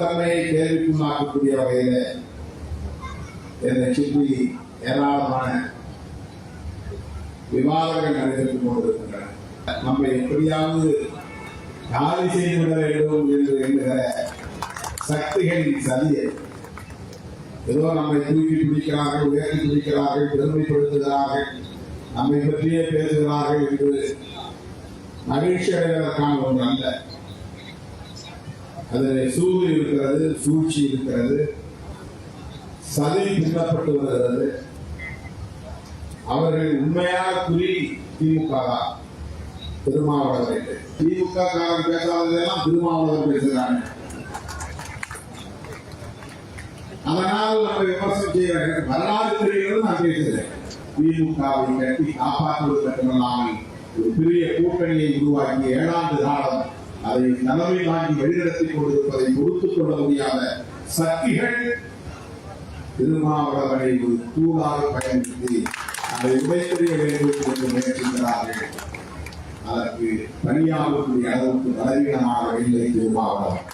தன்மையை கேள்விக்குள்ளாக்கக்கூடிய வகையில என்னை சுற்றி ஏராளமான விவாதங்கள் நடைபெற்றுக் கொண்டிருக்கின்றன. நம்மை எப்படியாவது காலி செய்துவிட வேண்டும் என்று என்கிற சக்திகளின் சதியை ஏதோ நம்மை தூக்கி பிடிக்கிறார்கள், உயர்த்தி பிடிக்கிறார்கள், பெருமைப்படுத்துகிறார்கள், நம்மை பற்றியே பேசுகிறார்கள் என்று மகிழ்ச்சி அடைவதற்கான ஒன்று அல்ல. அதில் சூது இருக்கிறது, சூழ்ச்சி இருக்கிறது, சதி பின்னப்பட்டு வருகிறது. அவர்கள் உண்மையான குறி திமுக தான், திருமாவளவர்கள். திமுக காரன் பேசாததெல்லாம் திருமாவளவன் பேசுகிறாங்க. அதனால் நம்ம விமர்சனம் செய்ய வரலாறு தெரிகிறது. நான் பேசுகிறேன், திமுகவை கட்டி காப்பாற்றுவது மட்டுமல்லாமல் ஒரு பெரிய கூட்டணியை உருவாக்கி 7 ஆண்டு காலம் அதை தலைமை தாண்டி வழிநடத்திக் கொண்டிருப்பதை பொறுத்துக் கொள்ள முடியாத சக்திகள் திருமாவளவனை ஒரு தூளாக பயன்படுத்தி அதை உடைத்தெறிய வேண்டும் என்று முயற்சிக்கிறார்கள். அதற்கு பணியாளர்களுடைய அளவுக்கு பலவீனமாக இல்லை திருமாவளவன்.